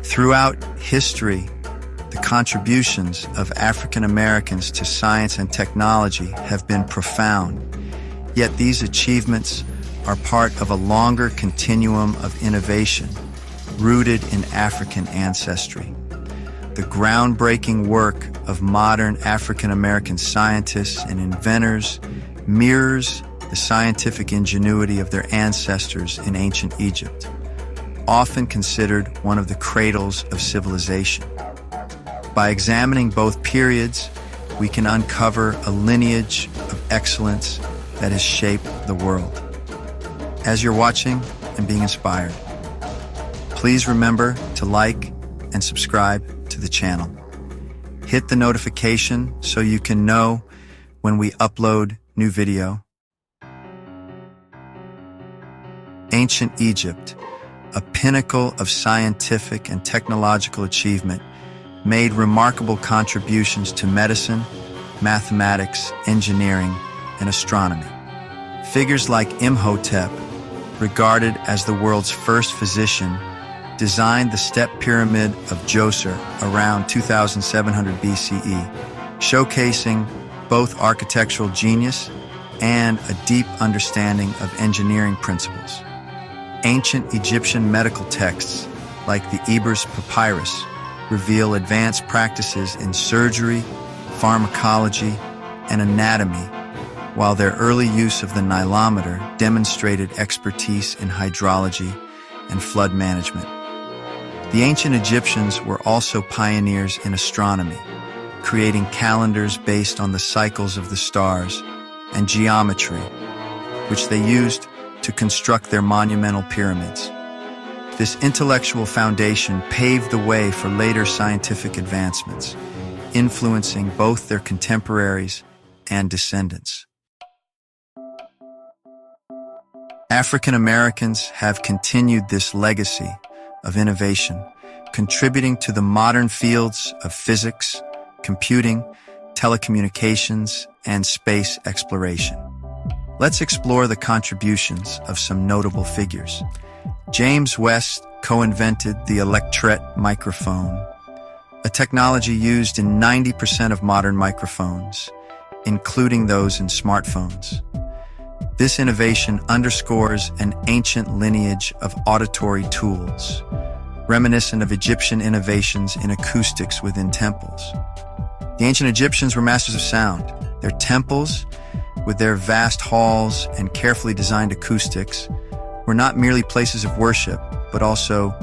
Throughout history, the contributions of African Americans to science and technology have been profound, yet these achievements are part of a longer continuum of innovation rooted in African ancestry. The groundbreaking work of modern African American scientists and inventors mirrors the scientific ingenuity of their ancestors in ancient Egypt, often considered one of the cradles of civilization. By examining both periods, we can uncover a lineage of excellence that has shaped the world. As you're watching and being inspired, please remember to like and subscribe to the channel. Hit the notification so you can know when we upload new video. Ancient Egypt, a pinnacle of scientific and technological achievement, made remarkable contributions to medicine, mathematics, engineering, and astronomy. Figures like Imhotep, regarded as the world's first physician, designed the step pyramid of Djoser around 2700 BCE, showcasing both architectural genius and a deep understanding of engineering principles. Ancient Egyptian medical texts, like the Ebers Papyrus, reveal advanced practices in surgery, pharmacology, and anatomy, while their early use of the nilometer demonstrated expertise in hydrology and flood management. The ancient Egyptians were also pioneers in astronomy, creating calendars based on the cycles of the stars and geometry, which they used to construct their monumental pyramids. This intellectual foundation paved the way for later scientific advancements, influencing both their contemporaries and descendants. African Americans have continued this legacy of innovation, contributing to the modern fields of physics, computing, telecommunications, and space exploration. Let's explore the contributions of some notable figures. James West co-invented the electret microphone, a technology used in 90% of modern microphones, including those in smartphones. This innovation underscores an ancient lineage of auditory tools, reminiscent of Egyptian innovations in acoustics within temples. The ancient Egyptians were masters of sound. Their temples, with their vast halls and carefully designed acoustics, were not merely places of worship, but also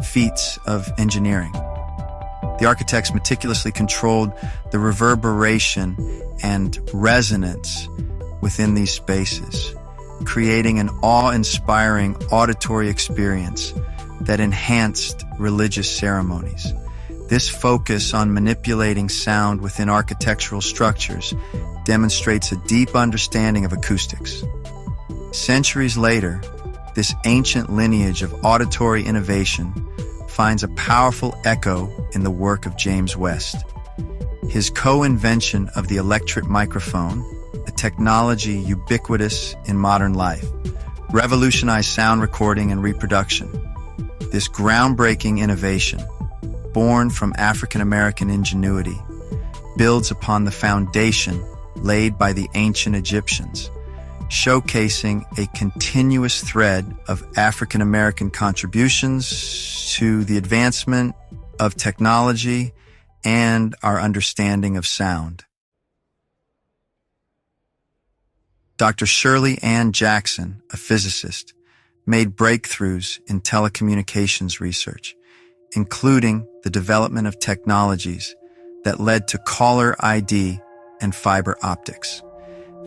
feats of engineering. The architects meticulously controlled the reverberation and resonance within these spaces, creating an awe-inspiring auditory experience that enhanced religious ceremonies. This focus on manipulating sound within architectural structures demonstrates a deep understanding of acoustics. Centuries later, this ancient lineage of auditory innovation finds a powerful echo in the work of James West. His co-invention of the electret microphone, a technology ubiquitous in modern life, revolutionized sound recording and reproduction. This groundbreaking innovation, born from African American ingenuity, builds upon the foundation laid by the ancient Egyptians, showcasing a continuous thread of African American contributions to the advancement of technology and our understanding of sound. Dr. Shirley Ann Jackson, a physicist, made breakthroughs in telecommunications research, including the development of technologies that led to caller ID and fiber optics.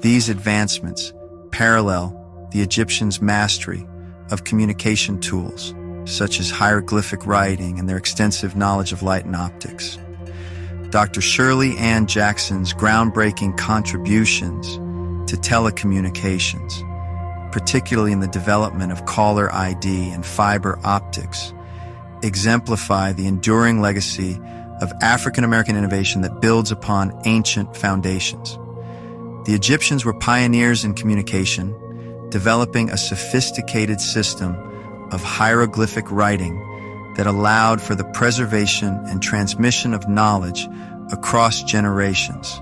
These advancements parallel the Egyptians' mastery of communication tools, such as hieroglyphic writing and their extensive knowledge of light and optics. Dr. Shirley Ann Jackson's groundbreaking contributions to telecommunications, particularly in the development of caller ID and fiber optics, exemplify the enduring legacy of African American innovation that builds upon ancient foundations. The Egyptians were pioneers in communication, developing a sophisticated system of hieroglyphic writing that allowed for the preservation and transmission of knowledge across generations.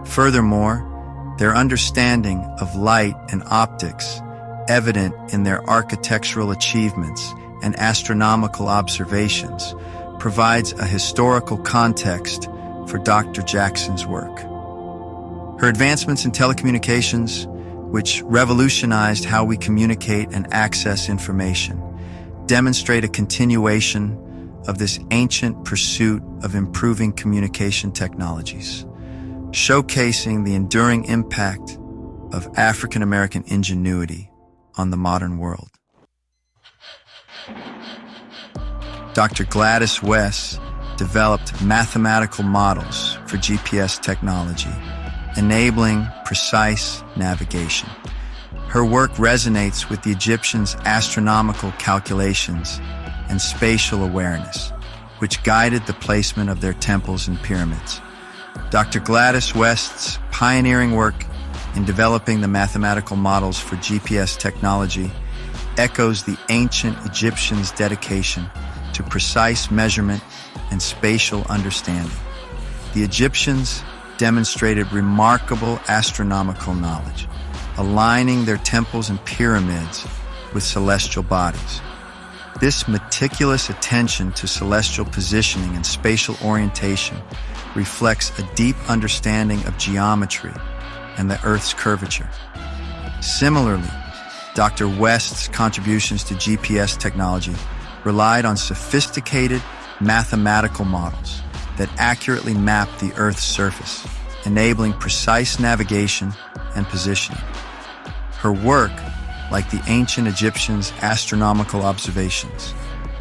Furthermore, their understanding of light and optics, evident in their architectural achievements and astronomical observations, provides a historical context for Dr. Jackson's work. Her advancements in telecommunications, which revolutionized how we communicate and access information, demonstrate a continuation of this ancient pursuit of improving communication technologies, showcasing the enduring impact of African American ingenuity on the modern world. Dr. Gladys West developed mathematical models for GPS technology, enabling precise navigation. Her work resonates with the Egyptians' astronomical calculations and spatial awareness, which guided the placement of their temples and pyramids. Dr. Gladys West's pioneering work in developing the mathematical models for GPS technology echoes the ancient Egyptians' dedication to precise measurement and spatial understanding. The Egyptians demonstrated remarkable astronomical knowledge, aligning their temples and pyramids with celestial bodies. This meticulous attention to celestial positioning and spatial orientation reflects a deep understanding of geometry and the Earth's curvature. Similarly, Dr. West's contributions to GPS technology relied on sophisticated mathematical models that accurately map the Earth's surface, enabling precise navigation and positioning. Her work, like the ancient Egyptians' astronomical observations,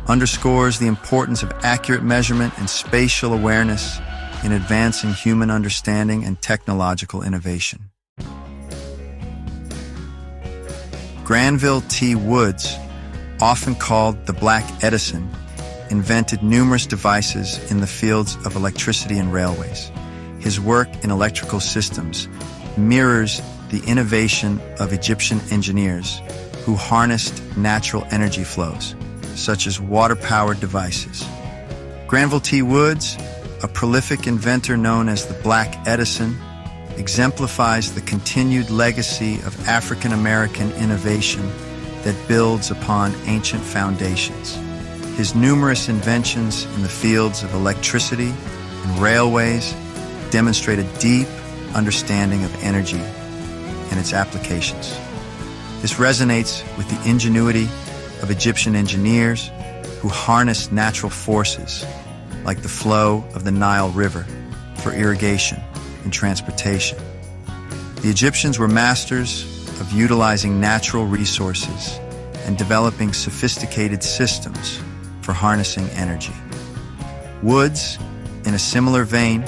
underscores the importance of accurate measurement and spatial awareness in advancing human understanding and technological innovation. Granville T. Woods, often called the Black Edison, invented numerous devices in the fields of electricity and railways. His work in electrical systems mirrors the innovation of Egyptian engineers who harnessed natural energy flows, such as water-powered devices. Granville T. Woods, a prolific inventor known as the Black Edison, exemplifies the continued legacy of African American innovation that builds upon ancient foundations. His numerous inventions in the fields of electricity and railways demonstrate a deep understanding of energy and its applications. This resonates with the ingenuity of Egyptian engineers who harnessed natural forces like the flow of the Nile River for irrigation and transportation. The Egyptians were masters of utilizing natural resources and developing sophisticated systems for harnessing energy. Woods, in a similar vein,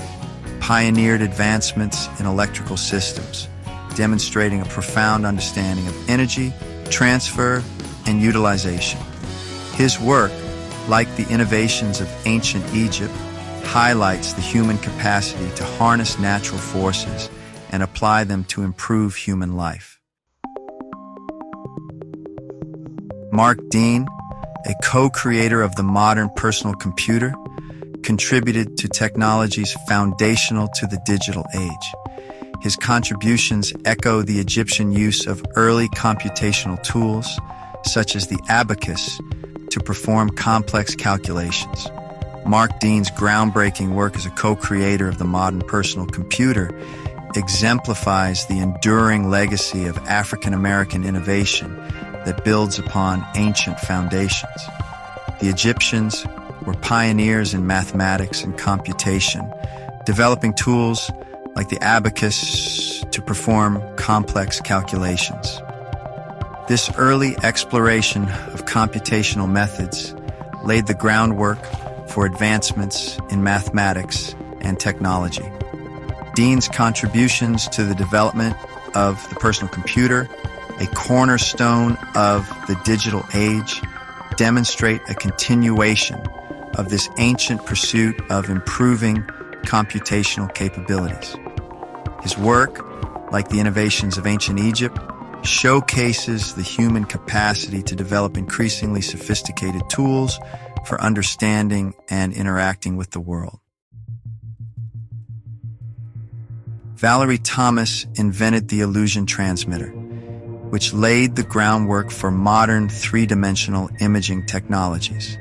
pioneered advancements in electrical systems, demonstrating a profound understanding of energy, transfer, and utilization. His work, like the innovations of ancient Egypt, highlights the human capacity to harness natural forces and apply them to improve human life. Mark Dean, a co-creator of the modern personal computer, contributed to technologies foundational to the digital age. His contributions echo the Egyptian use of early computational tools, such as the abacus, to perform complex calculations. Mark Dean's groundbreaking work as a co-creator of the modern personal computer exemplifies the enduring legacy of African American innovation that builds upon ancient foundations. The Egyptians were pioneers in mathematics and computation, developing tools like the abacus to perform complex calculations. This early exploration of computational methods laid the groundwork for advancements in mathematics and technology. Dean's contributions to the development of the personal computer, a cornerstone of the digital age, demonstrate a continuation of this ancient pursuit of improving computational capabilities. His work, like the innovations of ancient Egypt, showcases the human capacity to develop increasingly sophisticated tools for understanding and interacting with the world. Valerie Thomas invented the illusion transmitter, which laid the groundwork for modern three-dimensional imaging technologies.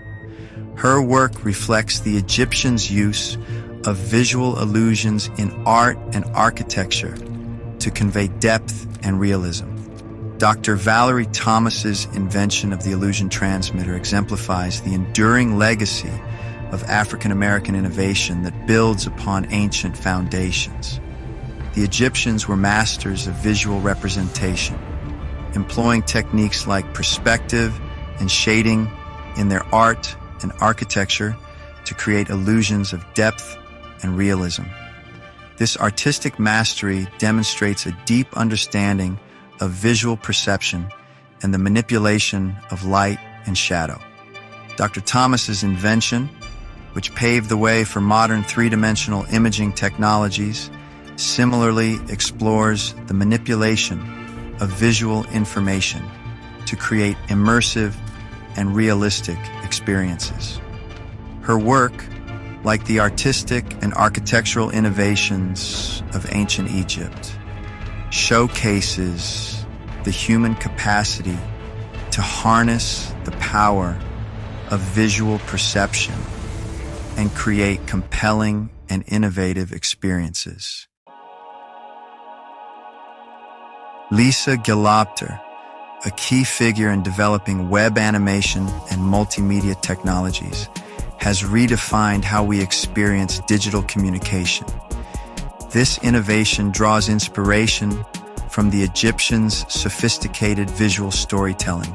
Her work reflects the Egyptians' use of visual illusions in art and architecture to convey depth and realism. Dr. Valerie Thomas's invention of the illusion transmitter exemplifies the enduring legacy of African-American innovation that builds upon ancient foundations. The Egyptians were masters of visual representation, employing techniques like perspective and shading in their art and architecture to create illusions of depth and realism. This artistic mastery demonstrates a deep understanding of visual perception and the manipulation of light and shadow. Dr. Thomas's invention, which paved the way for modern three-dimensional imaging technologies, similarly explores the manipulation of visual information to create immersive and realistic experiences. Her work, like the artistic and architectural innovations of ancient Egypt, showcases the human capacity to harness the power of visual perception and create compelling and innovative experiences. Lisa Gilopter, a key figure in developing web animation and multimedia technologies, has redefined how we experience digital communication. This innovation draws inspiration from the Egyptians' sophisticated visual storytelling,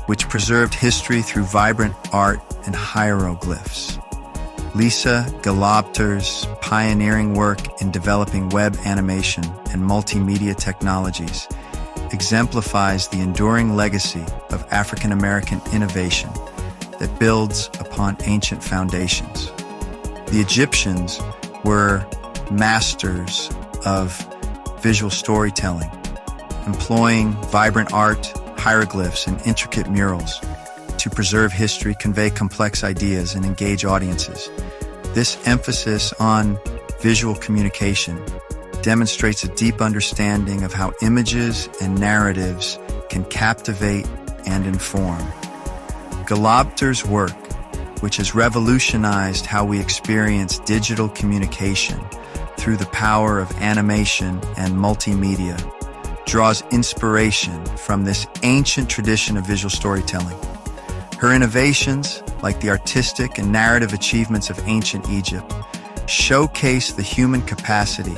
which preserved history through vibrant art and hieroglyphs. Lisa Gilopter's pioneering work in developing web animation and multimedia technologies exemplifies the enduring legacy of African-American innovation that builds upon ancient foundations. The Egyptians were masters of visual storytelling, employing vibrant art, hieroglyphs, and intricate murals to preserve history, convey complex ideas, and engage audiences. This emphasis on visual communication demonstrates a deep understanding of how images and narratives can captivate and inform. Gilopter's work, which has revolutionized how we experience digital communication through the power of animation and multimedia, draws inspiration from this ancient tradition of visual storytelling. Her innovations, like the artistic and narrative achievements of ancient Egypt, showcase the human capacity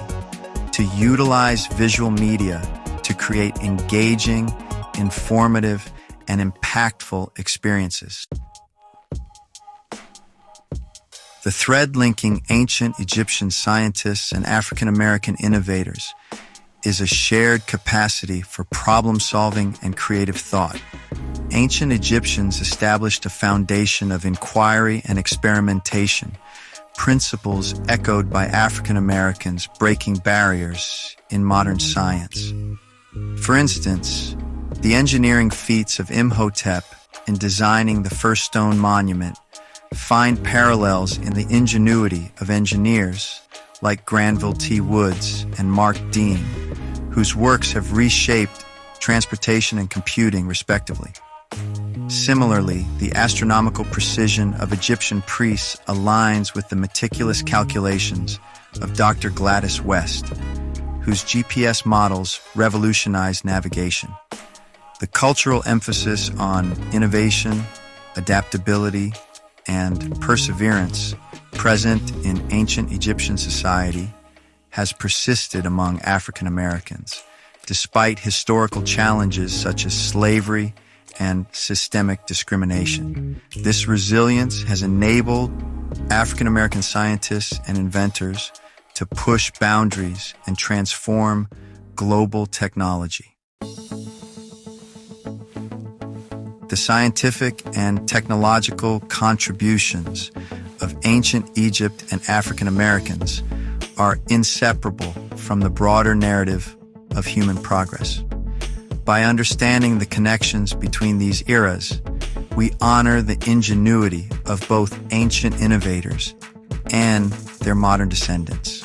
to utilize visual media to create engaging, informative, and impactful experiences. The thread linking ancient Egyptian scientists and African-American innovators is a shared capacity for problem-solving and creative thought. Ancient Egyptians established a foundation of inquiry and experimentation, principles echoed by African Americans breaking barriers in modern science. For instance, the engineering feats of Imhotep in designing the first stone monument find parallels in the ingenuity of engineers like Granville T. and Mark Dean, whose works have reshaped transportation and computing, respectively. Similarly, the astronomical precision of Egyptian priests aligns with the meticulous calculations of Dr. Gladys West, whose GPS models revolutionized navigation. The cultural emphasis on innovation, adaptability, and perseverance present in ancient Egyptian society has persisted among African Americans, despite historical challenges such as slavery and systemic discrimination. This resilience has enabled African American scientists and inventors to push boundaries and transform global technology. The scientific and technological contributions of ancient Egypt and African Americans are inseparable from the broader narrative of human progress. By understanding the connections between these eras, we honor the ingenuity of both ancient innovators and their modern descendants.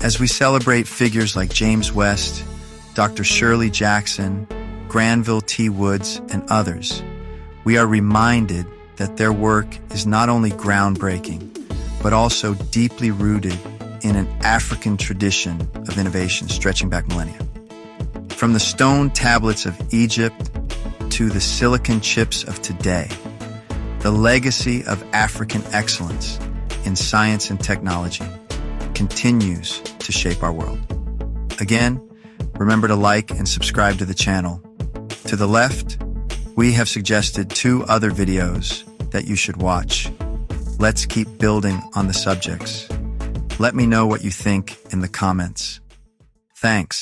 As we celebrate figures like James West, Dr. Shirley Jackson, Granville T. Woods, and others, we are reminded that their work is not only groundbreaking, but also deeply rooted in an African tradition of innovation stretching back millennia. From the stone tablets of Egypt to the silicon chips of today, the legacy of African excellence in science and technology continues to shape our world. Again, remember to like and subscribe to the channel. To the left, we have suggested 2 other videos that you should watch. Let's keep building on the subjects. Let me know what you think in the comments. Thanks.